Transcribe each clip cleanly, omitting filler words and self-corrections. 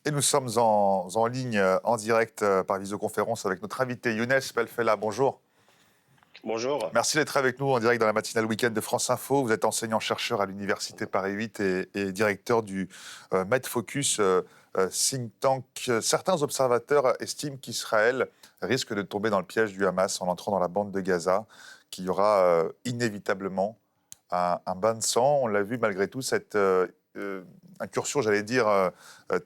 Et nous sommes en ligne, en direct, par visioconférence avec notre invité Younes Belfella. Bonjour. Bonjour. Merci d'être avec nous en direct dans la matinale week-end de France Info. Vous êtes enseignant-chercheur à l'Université Paris 8 et directeur du MedFocus, think tank. Certains observateurs estiment qu'Israël risque de tomber dans le piège du Hamas en entrant dans la bande de Gaza, qu'il y aura inévitablement un bain de sang. On l'a vu malgré tout, cette incursion, j'allais dire,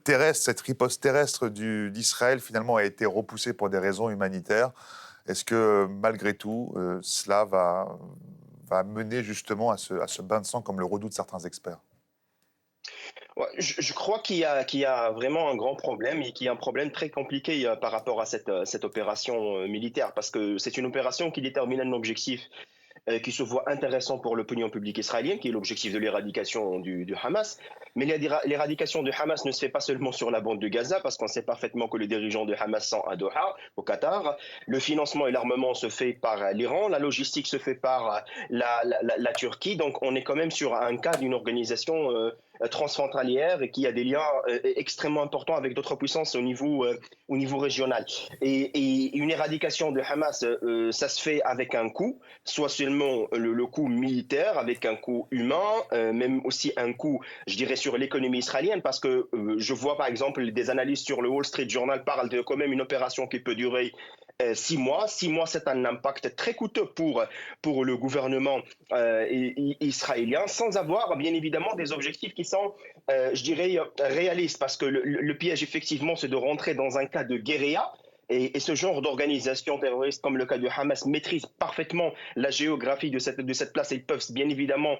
terrestre, cette riposte terrestre d'Israël, finalement, a été repoussée pour des raisons humanitaires. Est-ce que, malgré tout, cela va mener justement à ce bain de sang, comme le redoutent certains experts? Ouais, je crois qu'il y a vraiment un grand problème et qu'il y a un problème très compliqué par rapport à cette opération militaire, parce que c'est une opération qui détermine un objectif qui se voit intéressant pour l'opinion publique israélienne, qui est l'objectif de l'éradication du Hamas. Mais l'éradication du Hamas ne se fait pas seulement sur la bande de Gaza, parce qu'on sait parfaitement que les dirigeants de Hamas sont à Doha, au Qatar. Le financement et l'armement se fait par l'Iran, la logistique se fait par la Turquie. Donc on est quand même sur un cas d'une organisation transfrontalière et qui a des liens extrêmement importants avec d'autres puissances au niveau régional. Et une éradication de Hamas, ça se fait avec un coût, soit seulement le coût militaire, avec un coût humain, même aussi un coût, je dirais, sur l'économie israélienne, parce que je vois par exemple des analyses sur le Wall Street Journal parlent de quand même une opération qui peut durer 6 mois. 6 mois, c'est un impact très coûteux pour le gouvernement israélien, sans avoir bien évidemment des objectifs qui sont, je dirais, réalistes, parce que le piège effectivement, c'est de rentrer dans un cas de guérilla. Et ce genre d'organisation terroriste, comme le cas du Hamas, maîtrise parfaitement la géographie de cette place. Ils peuvent bien évidemment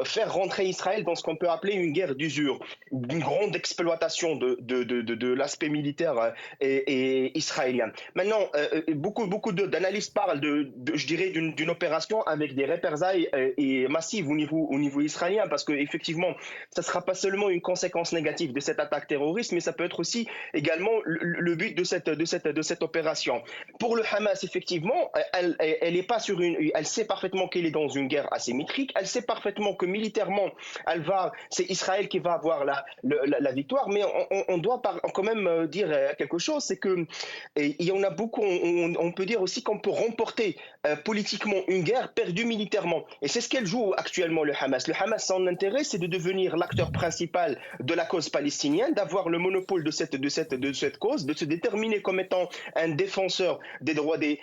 faire rentrer Israël dans ce qu'on peut appeler une guerre d'usure, une grande exploitation de l'aspect militaire et israélien. Maintenant, beaucoup d'analystes parlent je dirais, d'une opération avec des représailles et massives au niveau israélien, parce qu'effectivement, ça ne sera pas seulement une conséquence négative de cette attaque terroriste, mais ça peut être aussi également le but de cette opération. Pour le Hamas, effectivement, elle est pas sur elle sait parfaitement qu'elle est dans une guerre asymétrique. Elle sait parfaitement que militairement, c'est Israël qui va avoir la victoire. Mais on doit quand même dire quelque chose, c'est que il y en a beaucoup. On peut dire aussi qu'on peut remporter politiquement une guerre perdue militairement. Et c'est ce qu'elle joue actuellement, le Hamas. Le Hamas, son intérêt, c'est de devenir l'acteur principal de la cause palestinienne, d'avoir le monopole de cette cause, de se déterminer comme étant un défenseur des droits des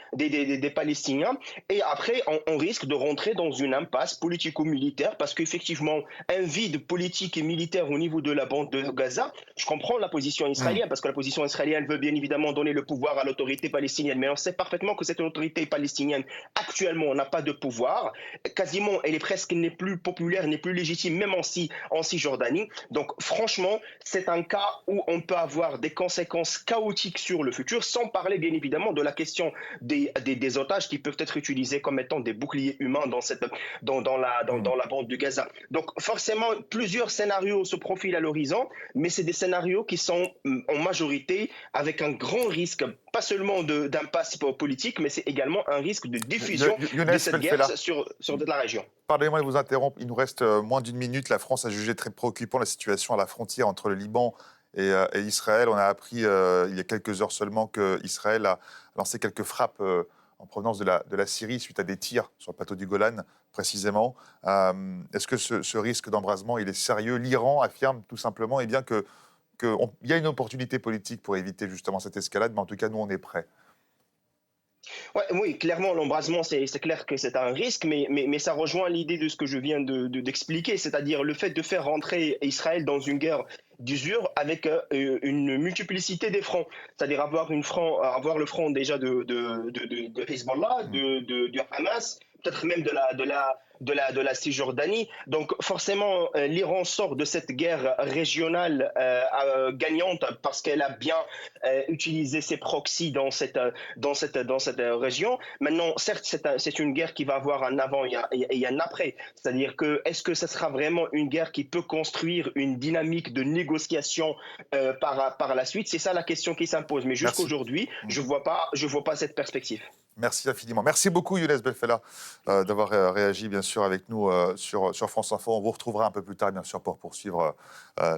Palestiniens. Et après, on risque de rentrer dans une impasse politico-militaire, parce qu'effectivement, un vide politique et militaire au niveau de la bande de Gaza, je comprends la position Hmm. israélienne, parce que la position israélienne veut bien évidemment donner le pouvoir à l'autorité palestinienne, mais on sait parfaitement que cette autorité palestinienne, actuellement, n'a pas de pouvoir. Quasiment, elle est presque, n'est plus populaire, n'est plus légitime, même en Cisjordanie. Donc, franchement, c'est un cas où on peut avoir des conséquences chaotiques sur le futur, sans parler bien évidemment de la question des otages qui peuvent être utilisés comme étant des boucliers humains Hmm. dans la bande de Gaza. Donc forcément, plusieurs scénarios se profilent à l'horizon, mais c'est des scénarios qui sont en majorité avec un grand risque, pas seulement d'impasse politique, mais c'est également un risque de diffusion de Younes cette guerre Belfella, sur toute la région. pardonnez-moi de vous interrompre. Il nous reste moins d'une minute. La France a jugé très préoccupant la situation à la frontière entre le Liban et Israël. On a appris il y a quelques heures seulement qu'Israël a lancé quelques frappes en provenance de la Syrie suite à des tirs sur le plateau du Golan, précisément. Est-ce que ce risque d'embrasement, il est sérieux? L'Iran affirme tout simplement eh bien, qu'il y a une opportunité politique pour éviter justement cette escalade, mais en tout cas, nous, on est prêts. Ouais, oui, clairement, l'embrasement, c'est clair que c'est un risque, mais ça rejoint l'idée de ce que je viens d'expliquer, c'est-à-dire le fait de faire rentrer Israël dans une guerre d'usure avec une multiplicité des fronts, c'est-à-dire avoir le front déjà de Hezbollah, Hmm. du Hamas, peut-être même de la Cisjordanie. Donc forcément, l'Iran sort de cette guerre régionale gagnante, parce qu'elle a bien utilisé ses proxys dans cette région. Maintenant, certes, c'est une guerre qui va avoir un avant et un après. C'est-à-dire que est-ce que ce sera vraiment une guerre qui peut construire une dynamique de négociation par la suite? C'est ça la question qui s'impose. Mais Merci. jusqu'aujourd'hui, Hmm. je vois pas cette perspective. Merci infiniment. Merci beaucoup, Younes Belfella, d'avoir réagi, bien sûr, avec nous sur France Info. On vous retrouvera un peu plus tard, bien sûr, pour poursuivre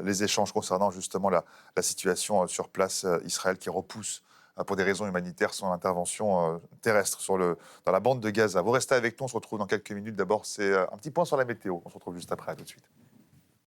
les échanges concernant justement la situation sur place, Israël qui repousse, pour des raisons humanitaires, son intervention terrestre dans la bande de Gaza. Vous restez avec nous, on se retrouve dans quelques minutes. D'abord, c'est un petit point sur la météo. On se retrouve juste après, à tout de suite.